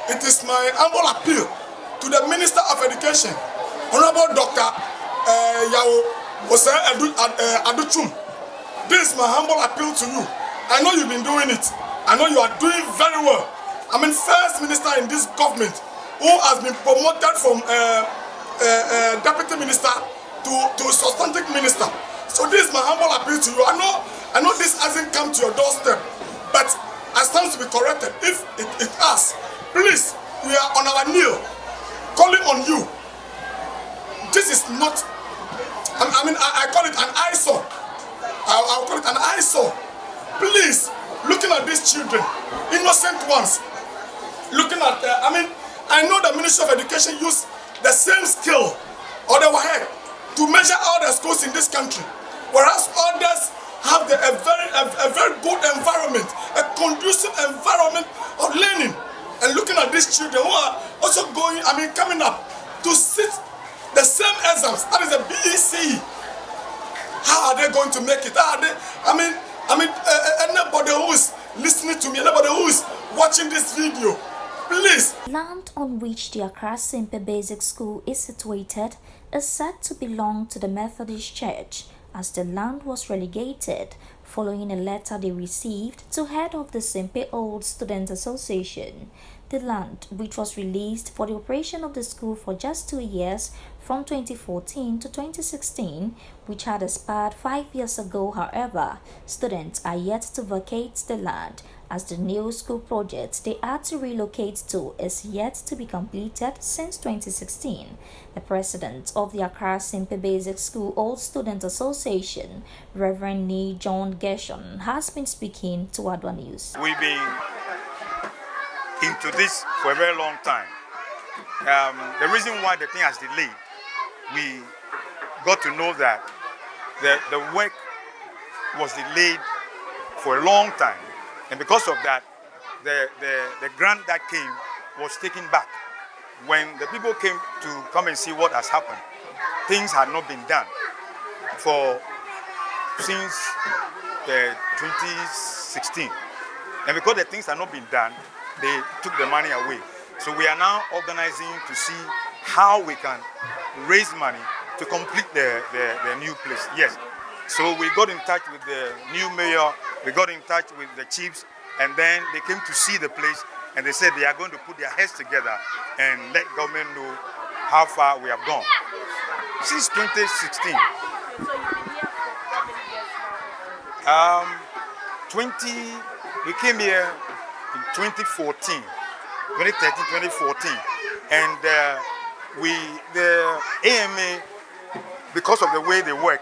It is my humble appeal to the Minister of Education, Honorable Dr. Yao Ose Aduchum. This is my humble appeal to you. I know you've been doing it. I know you are doing very well. I mean, first minister in this government who has been promoted from deputy minister to substantive minister. So this is my humble appeal to you. I know this hasn't come to your doorstep, but I stand to be corrected if it has. Please, we are on our knee, calling on you. This is not. I call it an eyesore. I'll call it an eyesore. Please, looking at these children, innocent ones, looking at, I know the Ministry of Education use the same skill or the WAHEC to measure all the schools in this country, whereas others have a very good environment, a conducive environment of learning. And looking at these children who are also coming up to sit the same exams, that is a BECE. How are they going to make it? How are they, anybody who is listening to me, anybody who is watching this video, please. Land on which the Sempe Basic School is situated is said to belong to the Methodist Church, as the land was relegated following a letter they received to head of the Sempe Old Student Association. The land, which was released for the operation of the school for just 2 years from 2014 to 2016, which had expired 5 years ago, however, students are yet to vacate the land, as the new school project they had to relocate to is yet to be completed since 2016. The president of the Sempe Basic School Old Student Association, Reverend Nee John Gershon, has been speaking to Adwa News. We've been into this for a very long time. The reason why the thing has delayed, we got to know that the work was delayed for a long time. And because of that, the grant that came was taken back. When the people came to come and see what has happened, things had not been done since 2016. And because the things had not been done, they took the money away. So we are now organizing to see how we can raise money to complete the new place. Yes. So we got in touch with the new mayor, we got in touch with the chiefs, and then they came to see the place, and they said they are going to put their heads together and let government know how far we have gone. Since 2016. So you've been here for how many years now? We came here in 2013, 2014, and the AMA, because of the way they work,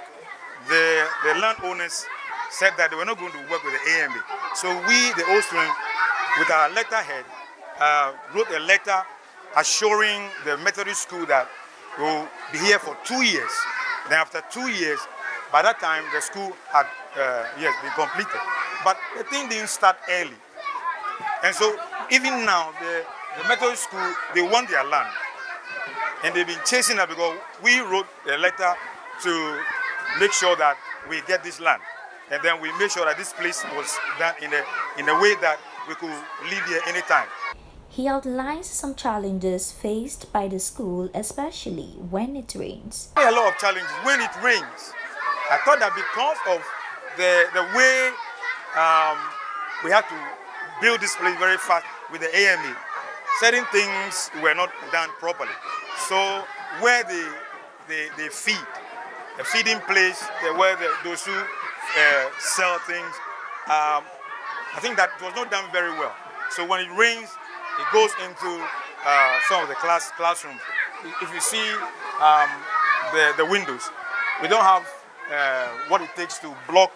the landowners said that they were not going to work with the AMA. So we, the old students, with our letterhead, wrote a letter assuring the Methodist school that we will be here for 2 years. Then after 2 years, by that time the school had been completed. But the thing didn't start early. And so even now, the Methodist school, they want their land. And they've been chasing that because we wrote a letter to make sure that we get this land. And then we made sure that this place was done in a way that we could live here anytime. He outlines some challenges faced by the school, especially when it rains. A lot of challenges when it rains. I thought that because of the way we had to build this place very fast with the AMA, certain things were not done properly. So where they feed, the feeding place, where those who sell things, I think that was not done very well. So when it rains, it goes into some of the classrooms. If you see the windows, we don't have what it takes to block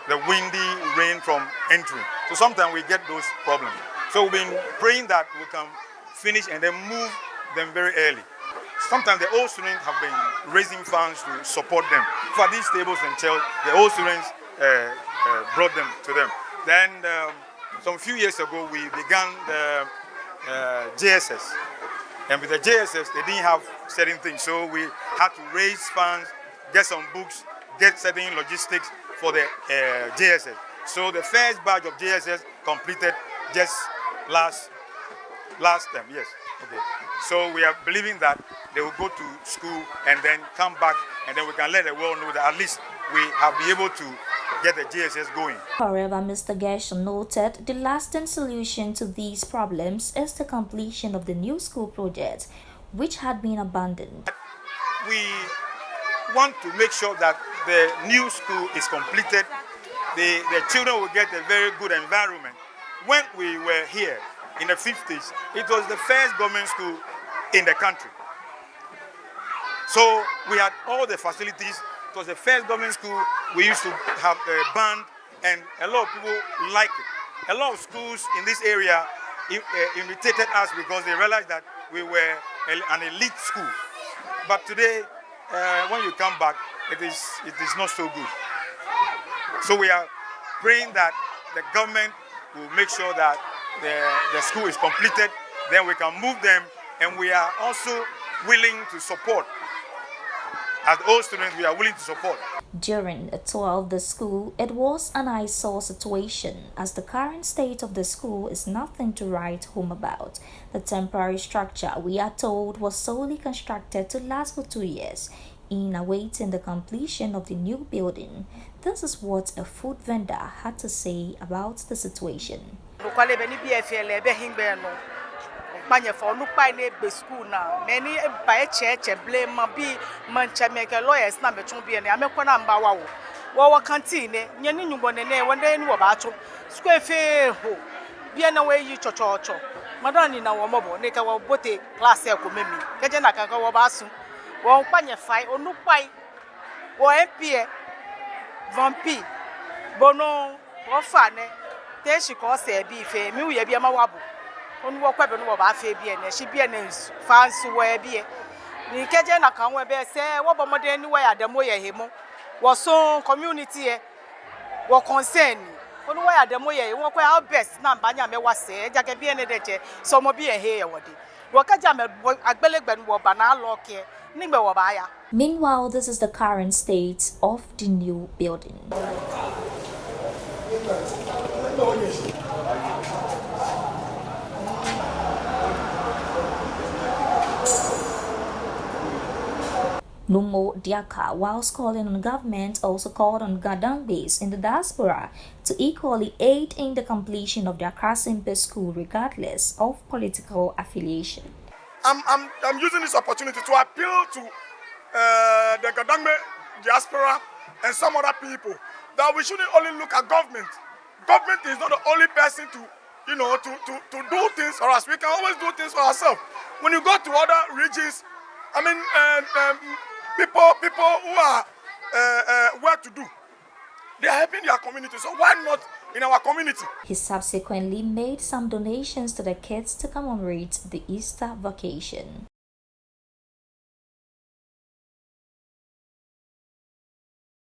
the windy rain from entering. So sometimes we get those problems. So we've been praying that we can finish and then move them very early. Sometimes the old students have been raising funds to support them. For these tables and chairs, the old students brought them to them. Then some few years ago, we began the JSS. And with the JSS, they didn't have certain things. So we had to raise funds, get some books, get certain logistics for the JSS. So the first batch of JSS completed just last Last term, yes. Okay. So we are believing that they will go to school and then come back, and then we can let the world know that at least we have been able to get the GSS going. However, Mr. Gershon noted the lasting solution to these problems is the completion of the new school project, which had been abandoned. We want to make sure that the new school is completed. The children will get a very good environment. When we were here in the 50s, it was the first government school in the country. So we had all the facilities. It was the first government school. We used to have a band, and a lot of people like it. A lot of schools in this area imitated us because they realized that we were an elite school. But today, when you come back, it is not so good. So we are praying that the government will make sure that the school is completed, then we can move them, and we are also willing to support. As all students, we are willing to support. During a tour of the school, it was an eyesore situation, as the current state of the school is nothing to write home about. The temporary structure, we are told, was solely constructed to last for 2 years, in awaiting the completion of the new building. This is what a food vendor had to say about the situation. Manya for no pine be school now. Many by church and blame my be mancha make a lawyers number 2 be an American Bawa. Wawa canteen, Yanin one and one day in Wabacho. Square fair ho. Be an away you chocho. Madani now mobile, make our bote class air comemi. Kajanaka Wabasu. Well, panya fight or no pie. Or MP Vampi Bono or Fane. Then she calls a beef, a mu yabia mawabu. On walk up and walk by Fabian, and she be an fancy way be. The Kajana can wear say, what about modern way at the Moya Hemo? Was so community were concerned. When we are the Moya, walk our best, Nambanya was said, Jackabian editor, some will be a hair. Wakajam a Belegban war banal lock here, Nimba Wabaya. Meanwhile, this is the current state of the new building. Nuumo Okassa, whilst calling on government, also called on Gadangbe's in the diaspora to equally aid in the completion of their Sempe School regardless of political affiliation. I'm using this opportunity to appeal to the Gadangbe diaspora and some other people that we shouldn't only look at government. Government is not the only person to do things for us. We can always do things for ourselves. When you go to other regions, I mean, people who are well-to-do, they are helping their community. So why not in our community? He subsequently made some donations to the kids to commemorate the Easter vacation.